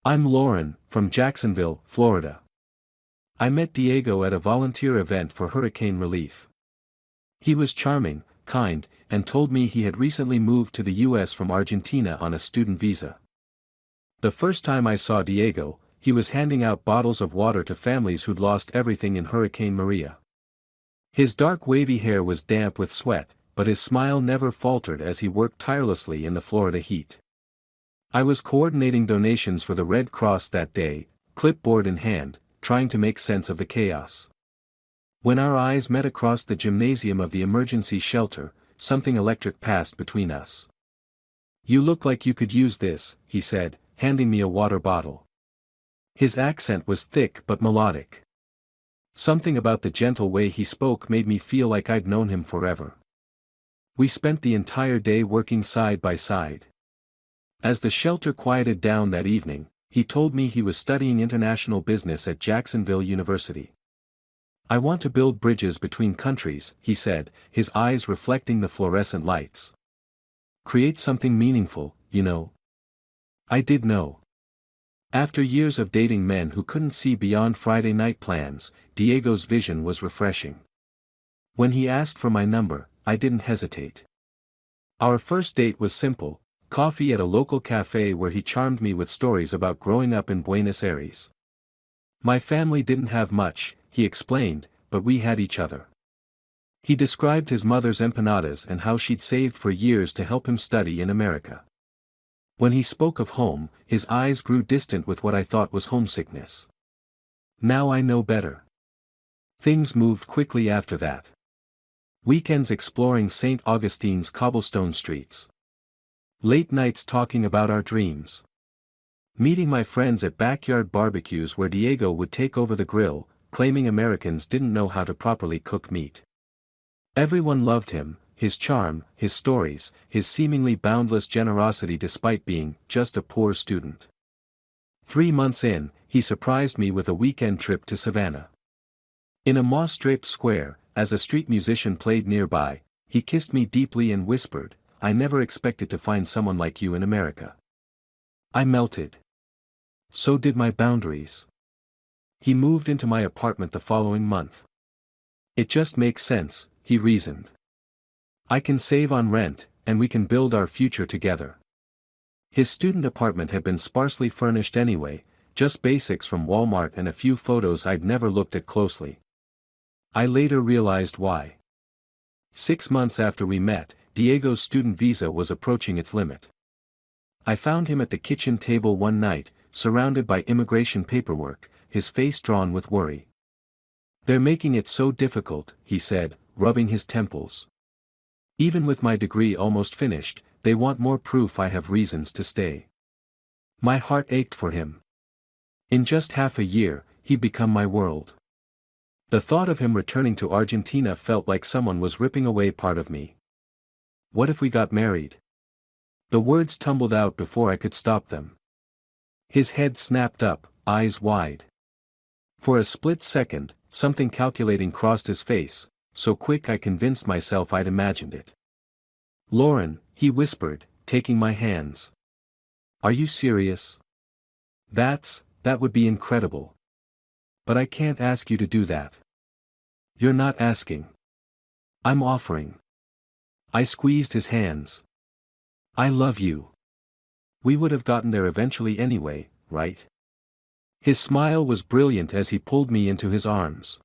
I'm Lauren, from Jacksonville, Florida. I met Diego at a volunteer event for hurricane relief. He was charming, kind, and told me he had recently moved to the US from Argentina on a student visa. The first time I saw Diego, he was handing out bottles of water to families who'd lost everything in Hurricane Maria. His dark wavy hair was damp with sweat, but his smile never faltered as he worked tirelessly in the Florida heat. I was coordinating donations for the Red Cross that day, clipboard in hand, trying to make sense of the chaos. When our eyes met across the gymnasium of the emergency shelter, something electric passed between us. "You look like you could use this," he said, handing me a water bottle. His accent was thick but melodic. Something about the gentle way he spoke made me feel like I'd known him forever. We spent the entire day working side by side. As the shelter quieted down that evening, he told me he was studying international business at Jacksonville University. "I want to build bridges between countries," he said, his eyes reflecting the fluorescent lights. "Create something meaningful, you know." I did know. After years of dating men who couldn't see beyond Friday night plans, Diego's vision was refreshing. When he asked for my number, I didn't hesitate. Our first date was simple: coffee at a local cafe where he charmed me with stories about growing up in Buenos Aires. "My family didn't have much," he explained, "but we had each other." He described his mother's empanadas and how she'd saved for years to help him study in America. When he spoke of home, his eyes grew distant with what I thought was homesickness. Now I know better. Things moved quickly after that. Weekends exploring St. Augustine's cobblestone streets. Late nights talking about our dreams. Meeting my friends at backyard barbecues where Diego would take over the grill, claiming Americans didn't know how to properly cook meat. Everyone loved him, his charm, his stories, his seemingly boundless generosity despite being just a poor student. 3 months in, he surprised me with a weekend trip to Savannah. In a moss-draped square, as a street musician played nearby, he kissed me deeply and whispered, "I never expected to find someone like you in America." I melted. So did my boundaries. He moved into my apartment the following month. "It just makes sense," he reasoned. "I can save on rent, and we can build our future together." His student apartment had been sparsely furnished anyway, just basics from Walmart and a few photos I'd never looked at closely. I later realized why. 6 months after we met, Diego's student visa was approaching its limit. I found him at the kitchen table one night, surrounded by immigration paperwork, his face drawn with worry. "They're making it so difficult," he said, rubbing his temples. "Even with my degree almost finished, they want more proof I have reasons to stay." My heart ached for him. In just half a year, he'd become my world. The thought of him returning to Argentina felt like someone was ripping away part of me. "What if we got married?" The words tumbled out before I could stop them. His head snapped up, eyes wide. For a split second, something calculating crossed his face, so quick I convinced myself I'd imagined it. "Lauren," he whispered, taking my hands. "Are you serious? That would be incredible. But I can't ask you to do that." "You're not asking. I'm offering." I squeezed his hands. "I love you. We would have gotten there eventually anyway, right?" His smile was brilliant as he pulled me into his arms.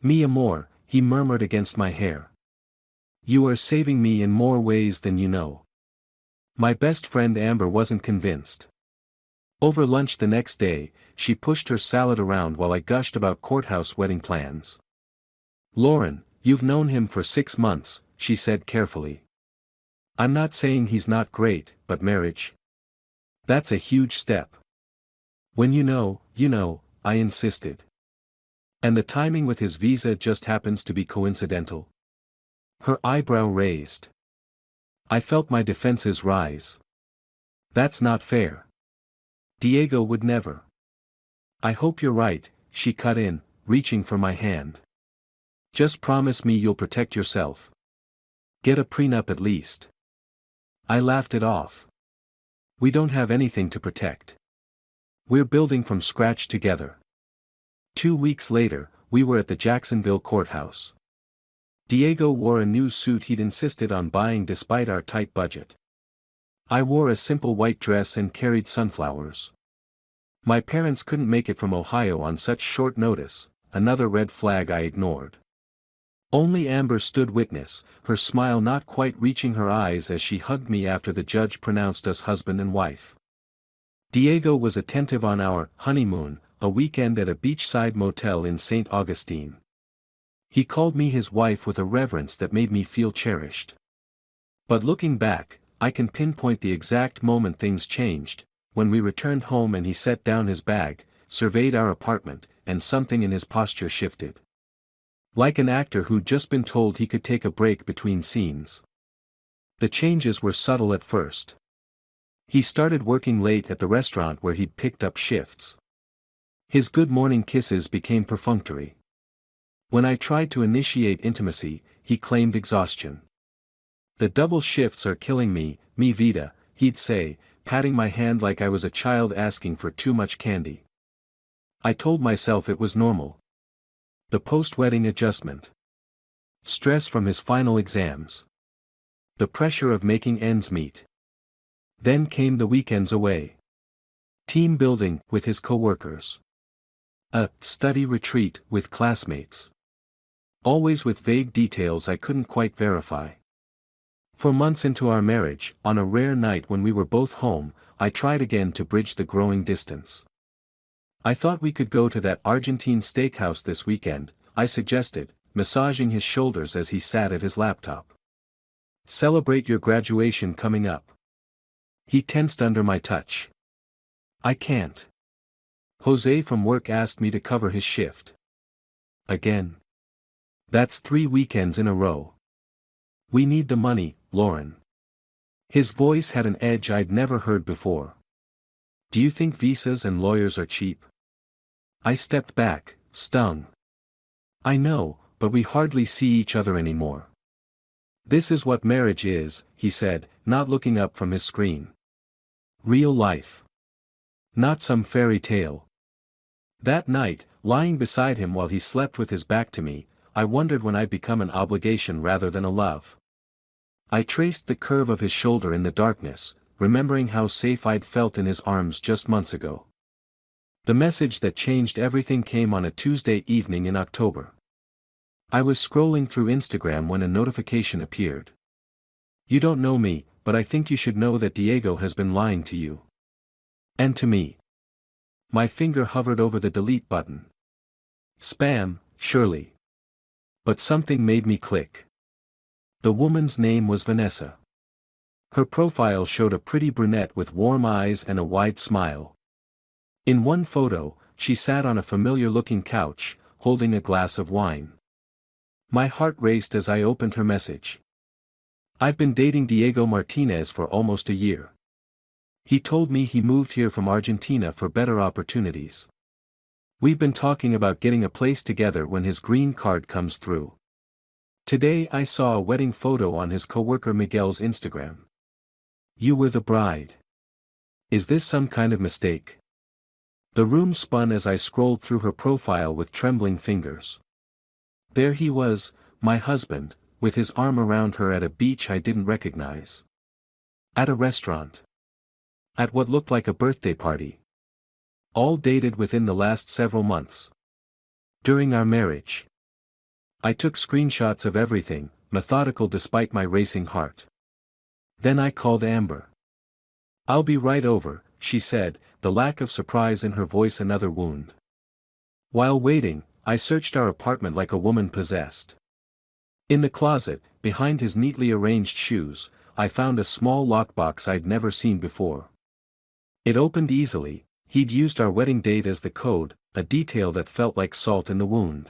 "Mi amor," he murmured against my hair. "You are saving me in more ways than you know." My best friend Amber wasn't convinced. Over lunch the next day, she pushed her salad around while I gushed about courthouse wedding plans. "Lauren, you've known him for 6 months, she said carefully. "I'm not saying he's not great, but marriage? That's a huge step." "When you know, I insisted. "And the timing with his visa just happens to be coincidental?" Her eyebrow raised. I felt my defenses rise. "That's not fair. Diego would never." "I hope you're right," she cut in, reaching for my hand. "Just promise me you'll protect yourself. Get a prenup at least." I laughed it off. "We don't have anything to protect." We're building from scratch together. 2 weeks later, we were at the Jacksonville courthouse. Diego wore a new suit he'd insisted on buying despite our tight budget. I wore a simple white dress and carried sunflowers. My parents couldn't make it from Ohio on such short notice, another red flag I ignored. Only Amber stood witness, her smile not quite reaching her eyes as she hugged me after the judge pronounced us husband and wife. Diego was attentive on our honeymoon, a weekend at a beachside motel in St. Augustine. He called me his wife with a reverence that made me feel cherished. But looking back, I can pinpoint the exact moment things changed, when we returned home and he set down his bag, surveyed our apartment, and something in his posture shifted. Like an actor who'd just been told he could take a break between scenes. The changes were subtle at first. He started working late at the restaurant where he'd picked up shifts. His good morning kisses became perfunctory. When I tried to initiate intimacy, he claimed exhaustion. "The double shifts are killing me, mi vida," he'd say, patting my hand like I was a child asking for too much candy. I told myself it was normal. The post-wedding adjustment. Stress from his final exams. The pressure of making ends meet. Then came the weekends away. Team building with his coworkers. A study retreat with classmates. Always with vague details I couldn't quite verify. For months into our marriage, on a rare night when we were both home, I tried again to bridge the growing distance. "I thought we could go to that Argentine steakhouse this weekend," I suggested, massaging his shoulders as he sat at his laptop. "Celebrate your graduation coming up." He tensed under my touch. "I can't. Jose from work asked me to cover his shift." "Again? That's 3 weekends in a row." "We need the money, Lauren." His voice had an edge I'd never heard before. "Do you think visas and lawyers are cheap?" I stepped back, stung. "I know, but we hardly see each other anymore." "This is what marriage is," he said, not looking up from his screen. "Real life. Not some fairy tale." That night, lying beside him while he slept with his back to me, I wondered when I'd become an obligation rather than a love. I traced the curve of his shoulder in the darkness, remembering how safe I'd felt in his arms just months ago. The message that changed everything came on a Tuesday evening in October. I was scrolling through Instagram when a notification appeared. "You don't know me, but I think you should know that Diego has been lying to you. And to me." My finger hovered over the delete button. Spam, surely. But something made me click. The woman's name was Vanessa. Her profile showed a pretty brunette with warm eyes and a wide smile. In one photo, she sat on a familiar-looking couch, holding a glass of wine. My heart raced as I opened her message. "I've been dating Diego Martinez for almost a year. He told me he moved here from Argentina for better opportunities. We've been talking about getting a place together when his green card comes through. Today I saw a wedding photo on his coworker Miguel's Instagram. You were the bride. Is this some kind of mistake?" The room spun as I scrolled through her profile with trembling fingers. There he was, my husband, with his arm around her at a beach I didn't recognize. At a restaurant. At what looked like a birthday party. All dated within the last several months. During our marriage. I took screenshots of everything, methodical despite my racing heart. Then I called Amber. "I'll be right over," she said, the lack of surprise in her voice another wound. While waiting, I searched our apartment like a woman possessed. In the closet, behind his neatly arranged shoes, I found a small lockbox I'd never seen before. It opened easily. He'd used our wedding date as the code, a detail that felt like salt in the wound.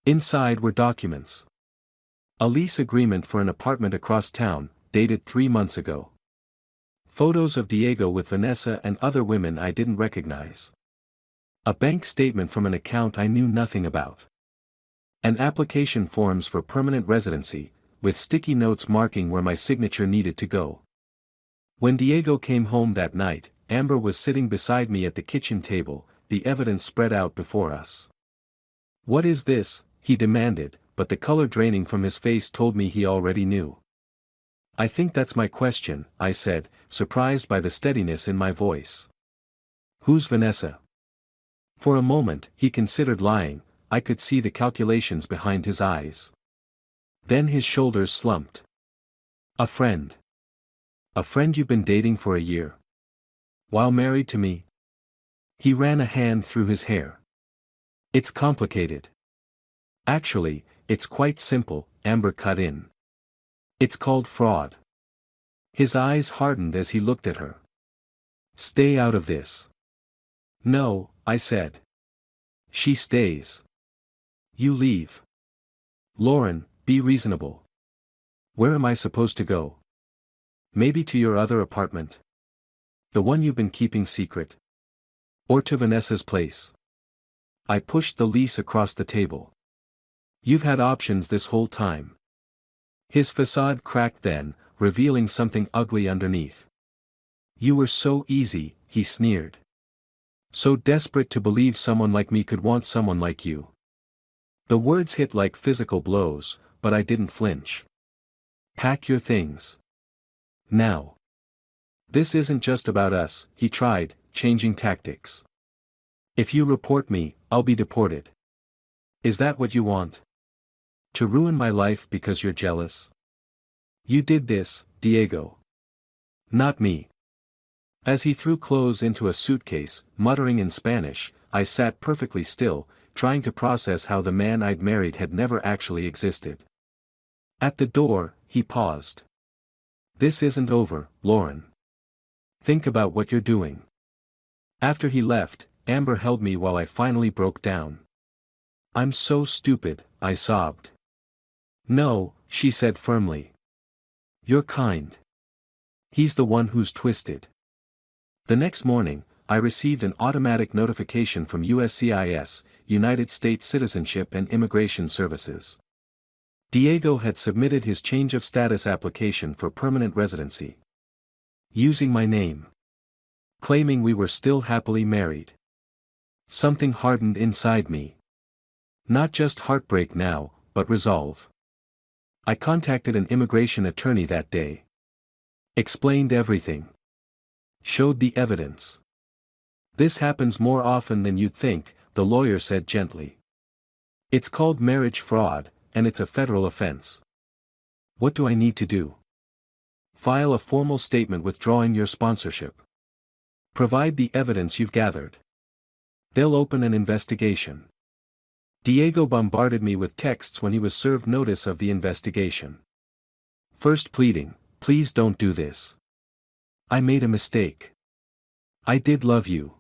Inside were documents. A lease agreement for an apartment across town, dated 3 months ago. Photos of Diego with Vanessa and other women I didn't recognize. A bank statement from an account I knew nothing about. And application forms for permanent residency, with sticky notes marking where my signature needed to go. When Diego came home that night, Amber was sitting beside me at the kitchen table, the evidence spread out before us. "What is this?" he demanded, but the color draining from his face told me he already knew. "I think that's my question," I said, surprised by the steadiness in my voice. "Who's Vanessa?" For a moment, he considered lying. I could see the calculations behind his eyes. Then his shoulders slumped. "A friend. A friend you've been dating for a year. While married to me?" He ran a hand through his hair. "It's complicated." "Actually, it's quite simple," Amber cut in. "It's called fraud." His eyes hardened as he looked at her. "Stay out of this." "No," I said. "She stays. You leave." "Lauren, be reasonable. Where am I supposed to go? Maybe to your other apartment? The one you've been keeping secret? Or to Vanessa's place?" I pushed the lease across the table. "You've had options this whole time." His facade cracked then, revealing something ugly underneath. "You were so easy," he sneered. "So desperate to believe someone like me could want someone like you." The words hit like physical blows, but I didn't flinch. "Pack your things. Now. This isn't just about us," he tried, changing tactics. "If you report me, I'll be deported. Is that what you want? To ruin my life because you're jealous? You did this, Diego. Not me." As he threw clothes into a suitcase, muttering in Spanish, I sat perfectly still, trying to process how the man I'd married had never actually existed. At the door, he paused. "This isn't over, Lauren. Think about what you're doing." After he left, Amber held me while I finally broke down. "I'm so stupid," I sobbed. "No," she said firmly. "You're kind. He's the one who's twisted." The next morning, I received an automatic notification from USCIS, United States Citizenship and Immigration Services. Diego had submitted his change of status application for permanent residency. Using my name. Claiming we were still happily married. Something hardened inside me. Not just heartbreak now, but resolve. I contacted an immigration attorney that day. Explained everything. Showed the evidence. "This happens more often than you'd think," the lawyer said gently. "It's called marriage fraud, and it's a federal offense. What do I need to do?" "File a formal statement withdrawing your sponsorship. Provide the evidence you've gathered. They'll open an investigation." Diego bombarded me with texts when he was served notice of the investigation. First pleading, "Please don't do this. I made a mistake. I did love you."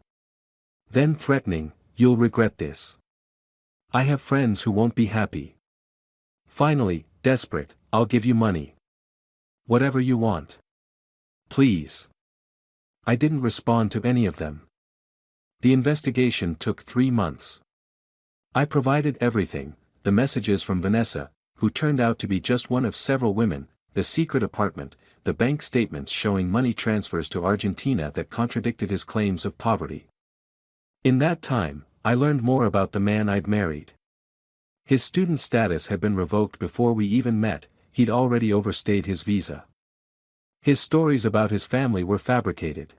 Then threatening, "You'll regret this. I have friends who won't be happy." Finally, desperate, "I'll give you money. Whatever you want. Please." I didn't respond to any of them. The investigation took 3 months. I provided everything, the messages from Vanessa, who turned out to be just one of several women, the secret apartment, the bank statements showing money transfers to Argentina that contradicted his claims of poverty. In that time, I learned more about the man I'd married. His student status had been revoked before we even met, he'd already overstayed his visa. His stories about his family were fabricated.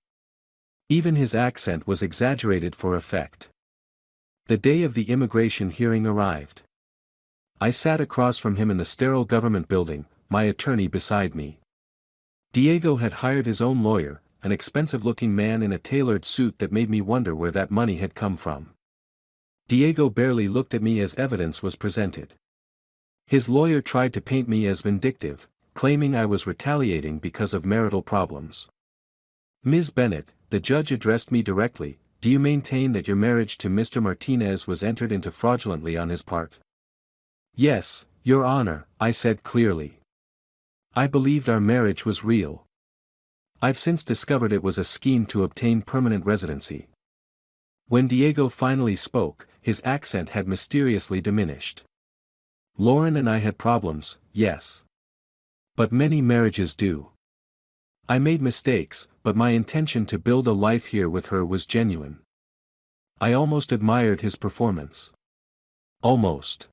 Even his accent was exaggerated for effect. The day of the immigration hearing arrived. I sat across from him in the sterile government building, my attorney beside me. Diego had hired his own lawyer, an expensive-looking man in a tailored suit that made me wonder where that money had come from. Diego barely looked at me as evidence was presented. His lawyer tried to paint me as vindictive, claiming I was retaliating because of marital problems. "Ms. Bennett," the judge addressed me directly, "do you maintain that your marriage to Mr. Martinez was entered into fraudulently on his part?" "Yes, Your Honor," I said clearly. "I believed our marriage was real. I've since discovered it was a scheme to obtain permanent residency." When Diego finally spoke, his accent had mysteriously diminished. "Lauren and I had problems, yes. But many marriages do. I made mistakes, but my intention to build a life here with her was genuine. I almost admired his performance. Almost.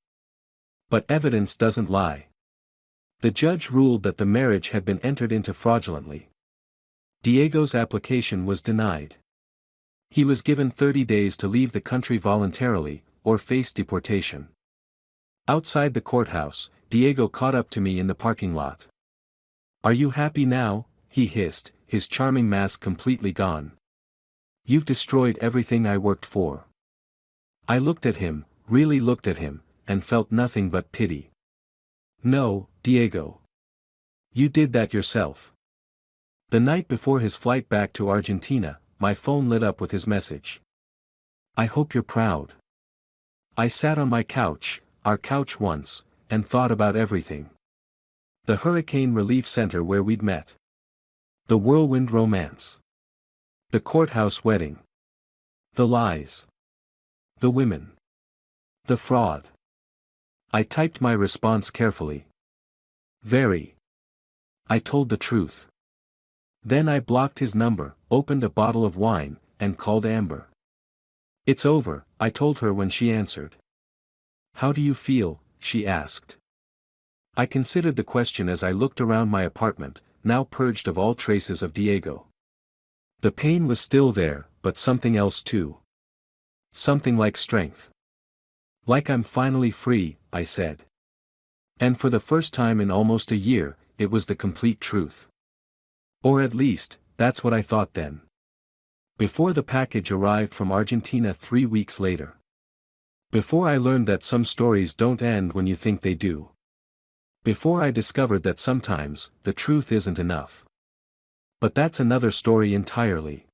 But evidence doesn't lie. The judge ruled that the marriage had been entered into fraudulently. Diego's application was denied. He was given 30 days to leave the country voluntarily, or face deportation. Outside the courthouse, Diego caught up to me in the parking lot. "Are you happy now?" he hissed, his charming mask completely gone. "You've destroyed everything I worked for." I looked at him, really looked at him, and felt nothing but pity. "No, Diego. You did that yourself." The night before his flight back to Argentina, my phone lit up with his message. "I hope you're proud." I sat on my couch, our couch once, and thought about everything. The hurricane relief center where we'd met. The whirlwind romance. The courthouse wedding. The lies. The women. The fraud. I typed my response carefully. "Very." I told the truth. Then I blocked his number, opened a bottle of wine, and called Amber. "It's over," I told her when she answered. "How do you feel?" she asked. I considered the question as I looked around my apartment, now purged of all traces of Diego. The pain was still there, but something else too. Something like strength. "Like I'm finally free," I said. And for the first time in almost a year, it was the complete truth. Or at least, that's what I thought then. Before the package arrived from Argentina 3 weeks later. Before I learned that some stories don't end when you think they do. Before I discovered that sometimes, the truth isn't enough. But that's another story entirely.